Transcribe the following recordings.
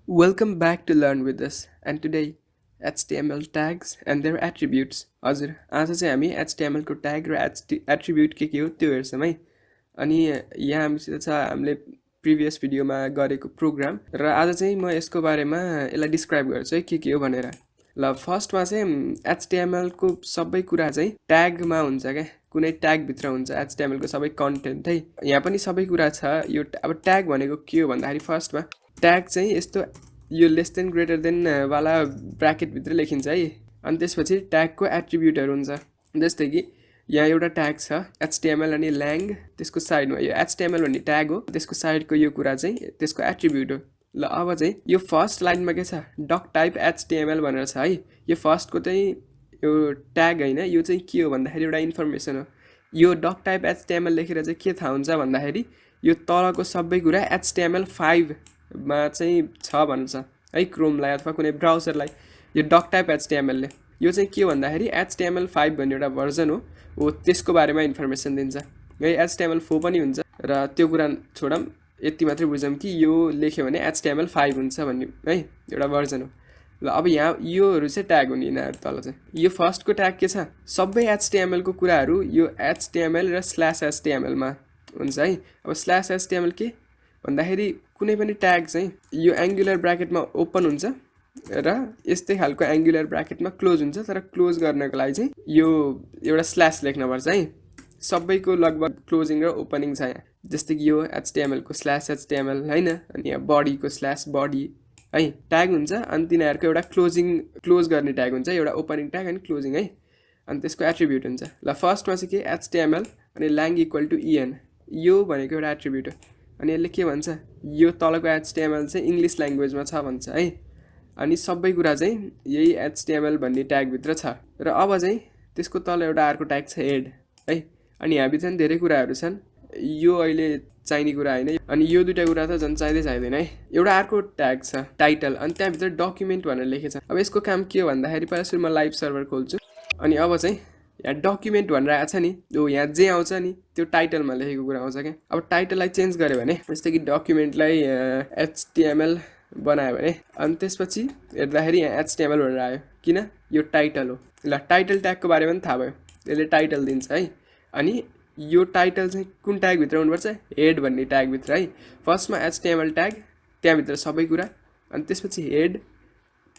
Welcome back to Learn with us and today HTML tags and their attributes. हजुर आज चाहिँ हामी HTML को tag र attribute के हो त्यो हेर्छौं है। अनि यहाँ हामीसित छ हामीले प्रिभियस भिडियोमा गरेको प्रोग्राम र आज चाहिँ म यसको बारेमा यसलाई डिस्क्राइब गर्छु है के हो भनेर। ल फर्स्टमा चाहिँ HTML को सबै कुरा चाहिँ tag मा हुन्छ के कुनै tag भित्र हुन्छ HTML को सबै कन्टेन्ट है। यहाँ पनि सबै कुरा छ। यो अब tag भनेको के हो भन्दाखेरि फर्स्टमा ट्याग चाहिँ यस्तो यो लेस देन ग्रेटर देन वाला ब्राकेट भित्र लेखिन्छ है। अनि त्यसपछि ट्यागको एट्रिब्युटहरु हुन्छ। जस्तै कि यहाँ एउटा ट्याग छ HTML अनि ल्याङ, त्यसको साइडमा यो HTML भन्ने ट्याग हो, त्यसको साइडको यो कुरा चाहिँ त्यसको एट्रिब्युट हो। ल अब चाहिँ यो फर्स्ट लाइनमा के छ डक टाइप HTML भनेर छ है। यो फर्स्टको चाहिँ यो ट्याग हैन, यो चाहिँ के हो भन्दाखेरि एउटा इन्फर्मेसन हो। यो डक टाइप HTML लेखेर चाहिँ के थाहा हुन्छ भन्दाखेरि यो तलको सबै कुरा HTML5 मा चाहिँ छ भन्छ है। क्रोमलाई अथवा कुनै ब्राउजरलाई यो डक टाइप HTML ले यो चाहिँ के भन्दाखेरि HTML5 भन्ने एउटा भर्जन हो त्यसको बारेमा इन्फर्मेसन दिन्छ है। HTML4 पनि हुन्छ र त्यो कुरा छोडम, यति मात्रै बुझौं कि यो लेख्यो भने HTML5 हुन्छ भन्ने है एउटा भर्जन हो। ल अब यहाँ योहरु चाहिँ ट्याग हुने यिनीहरु तल चाहिँ यो फर्स्टको ट्याग के छ सबै HTML को कुराहरु यो HTML र /HTML मा हुन्छ है। अब /HTML के भन्दाखेरि कुनै पनि ट्याग चाहिँ यो एंगुलर ब्राकेटमा ओपन हुन्छ र यस्तै खालको एंगुलर ब्राकेटमा क्लोज हुन्छ, तर क्लोज गर्नको लागि चाहिँ यो एउटा स्ल्याश लेख्न पर्छ है। सबैको लगभग क्लोजिङ र ओपनिङ छ यहाँ। जस्तै कि यो HTML को /HTML हैन, अनि यहाँ बडी को /बडी है ट्याग हुन्छ। अनि तिनीहरुको एउटा क्लोज गर्ने ट्याग हुन्छ, एउटा ओपनिङ ट्याग अनि क्लोजिङ है। अनि त्यसको एट्रिब्युट हुन्छ। ल फर्स्टमा चाहिँ के HTML अनि lang = en यो भनेको एउटा एट्रिब्युट हो। अनि यसले के भन्छ यो तलको HTML चाहिँ इंग्लिश ल्याङ्ग्वेजमा छ भन्छ है। अनि सबै कुरा चाहिँ यही HTML भन्ने ट्याग भित्र छ। र अब चाहिँ त्यसको तल एउटा अर्को ट्याग छ हेड है। अनि यहाँ भित्र धेरै कुराहरु छन्, यो अहिले चाहिने कुरा हैन। अनि यो दुईटा कुरा त झन् चाहिँदैन है। एउटा अर्को ट्याग छ टाइटल, अनि त्यहाँ भित्र डकुमेन्ट भनेर लेखेछ। अब यसको काम के हो भन्दाखेरि पहिला सुरु म लाइभ सर्भर खोल्छु। अनि अब चाहिँ यहाँ डकुमेन्ट भनेर आछ नि, यो यहाँ जे आउँछ नि त्यो टाइटलमा लेखेको कुरा आउँछ के। अब टाइटललाई चेन्ज गरे भने जस्तै कि डकुमेन्टलाई HTML बनायो भने अनि त्यसपछि हेर्दाखेरि यहाँ HTML भनेर आयो, किन यो टाइटल हो। ल टाइटल ट्यागको बारेमा पनि थाहा भयो, यसले टाइटल दिन्छ है। अनि यो टाइटल चाहिँ कुन ट्याग भित्र हुनुपर्छ हेड भन्ने ट्याग भित्र है। फर्स्टमा HTML ट्याग, त्यहाँ भित्र सबै कुरा, अनि त्यसपछि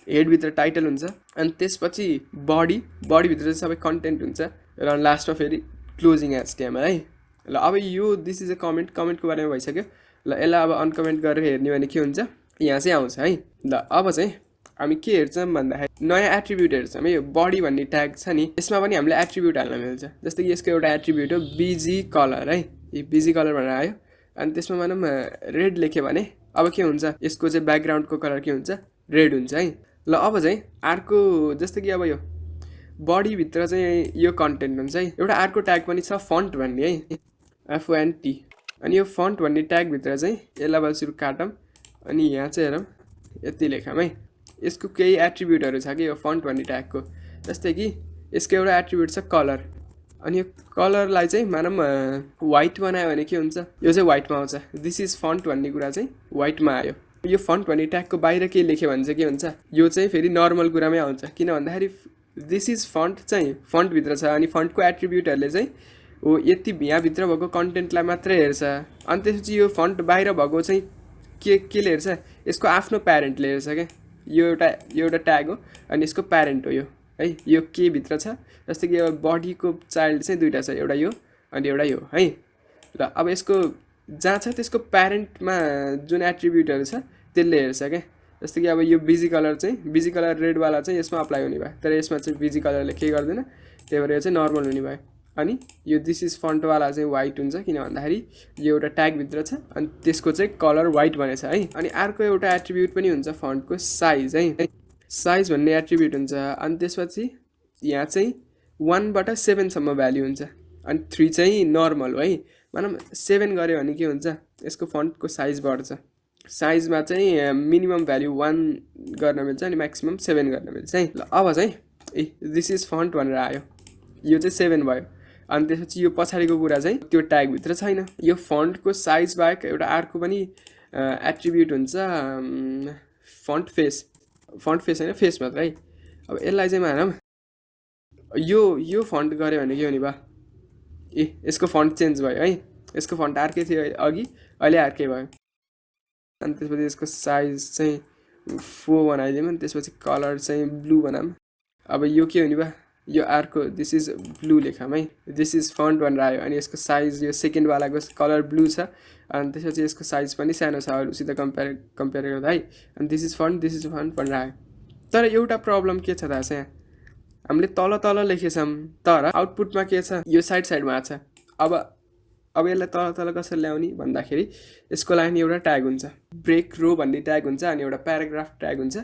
हेड भित्र टाइटल हुन्छ, अनि त्यसपछि बडी भित्र चाहिँ सबै कन्टेन्ट हुन्छ, र लास्टमा फेरि क्लोजिङ HTML है। ल अब यो दिस इज अ कमेन्टको बारेमा भइसक्यो। ल यसलाई अब अनकमेन्ट गरेर हेर्ने भने के हुन्छ यहाँ चाहिँ आउँछ है। ल अब चाहिँ हामी के हेर्छौँ भन्दाखेरि नयाँ एट्रिब्युट हेर्छौँ है। यो बडी भन्ने ट्याग छ नि, यसमा पनि हामीले एट्रिब्युट हाल्न मिल्छ। जस्तै कि यसको एउटा एट्रिब्युट हो BGCOLOR है। यो BGCOLOR भनेर आयो। अनि त्यसमा मानौँ रेड लेख्यो भने अब के हुन्छ यसको चाहिँ ब्याकग्राउन्डको कलर के हुन्छ रेड हुन्छ है। ल अब चाहिँ अर्को जस्तै कि अब यो बडी भित्र चाहिँ यो कन्टेन्ट हुन्छ है। एउटा अर्को ट्याग पनि छ फन्ट भन्ने है, FONT। अनि यो फन्ट भन्ने ट्याग भित्र चाहिँ यसलाई अब सुरु काटौँ, अनि यहाँ चाहिँ हेरौँ यति लेखौँ है। यसको केही एट्रिब्युटहरु छ कि यो फन्ट भन्ने ट्यागको। जस्तै कि यसको एउटा एट्रिब्युट छ कलर। अनि यो कलरलाई चाहिँ मानौँ व्हाइट बनायो भने के हुन्छ यो चाहिँ व्हाइटमा आउँछ। दिस इज फन्ट भन्ने कुरा चाहिँ व्हाइटमा आयो। यो फन्ट भन्ने ट्यागको बाहिर के लेख्यो भने चाहिँ के हुन्छ यो चाहिँ फेरि नर्मल कुरामै आउँछ, किन भन्दाखेरि दिस इज फन्ट चाहिँ फन्ट भित्र छ। अनि फन्टको एट्रिब्युटहरुले चाहिँ हो यति यहाँ भित्र भएको कन्टेन्टलाई मात्रै हेर्छ। अनि त्यसपछि यो फन्ट बाहिर भएको चाहिँ के हेर्छ यसको आफ्नो प्यारेन्टले हेर्छ के। यो एउटा ट्याग हो अनि यसको प्यारेन्ट हो यो है। यो के भित्र छ जस्तै कि अब बडीको चाइल्ड चाहिँ दुईटा छ, एउटा यो अनि एउटा यो है। ल अब यसको जहाँ छ त्यसको प्यारेन्टमा जुन एट्रिब्युटहरु छ त्यसले हेर्छ के। जस्तै कि अब यो BGCOLOR रेडवाला चाहिँ यसमा अप्लाई हुने भयो, तर यसमा चाहिँ BGCOLORले के गर्दैन, त्यही भएर यो चाहिँ नर्मल हुने भयो। अनि यो दिस इज फन्टवाला चाहिँ व्हाइट हुन्छ, किन भन्दाखेरि यो एउटा ट्याग भित्र छ अनि त्यसको चाहिँ कलर व्हाइट भनेछ है। अनि अर्को एउटा एट्रिब्युट पनि हुन्छ फन्टको साइज है। साइज भन्ने एट्रिब्युट हुन्छ। अनि त्यसपछि यहाँ चाहिँ 1 बाट 7 सम्म भ्याल्यु हुन्छ, अनि 3 चाहिँ नर्मल हो है। मानौँ 7 गऱ्यो भने के हुन्छ यसको फन्टको साइज बढ्छ। साइजमा चाहिँ मिनिमम भ्याल्यु 1 गर्न मिल्छ अनि म्याक्सिमम 7 गर्न मिल्छ है। ल अब चाहिँ दिस इज फन्ट भनेर आयो, यो चाहिँ 7 भयो। अनि त्यसपछि यो पछाडिको कुरा चाहिँ त्यो ट्याग भित्र छैन। यो फन्टको साइज बाहेक एउटा अर्को पनि एट्रिब्युट हुन्छ फन्ट फेस होइन फेस मात्र है। अब यसलाई चाहिँ मानौँ यो फन्ट गऱ्यो भने के हुने भयो, यसको फन्ट चेन्ज भयो है, यसको फन्ट अर्कै थियो अघि, अहिले अर्कै भयो। अनि त्यसपछि यसको साइज चाहिँ 4 बनाइदिउँ, अनि त्यसपछि कलर चाहिँ ब्लू बनाऊँ। अब यो के हुने भयो, यो अर्को दिस इज ब्लू लेखौँ है, दिस इज फन्ट भनेर आयो। अनि यसको साइज यो सेकेन्डवालाको कलर ब्लू छ, अनि त्यसपछि यसको साइज पनि सानो छ अरूसित कम्पेयर गर्दा है। अनि दिस इज फन्ट भनेर आयो। तर एउटा प्रब्लम के छ थाहा छ, यहाँ हामीले तल लेखेछौँ तर आउटपुटमा के छ, यो साइडमा छ। अब यसलाई तल कसरी ल्याउने भन्दाखेरि यसको लागि एउटा ट्याग हुन्छ, ब्रेक रो भन्ने ट्याग हुन्छ, अनि एउटा प्याराग्राफ ट्याग हुन्छ।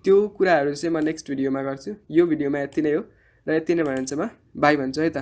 त्यो कुराहरू चाहिँ म नेक्स्ट भिडियोमा गर्छु। यो भिडियोमा यति नै हो, र यति नै भनेर चाहिँ म बाई भन्छु है त।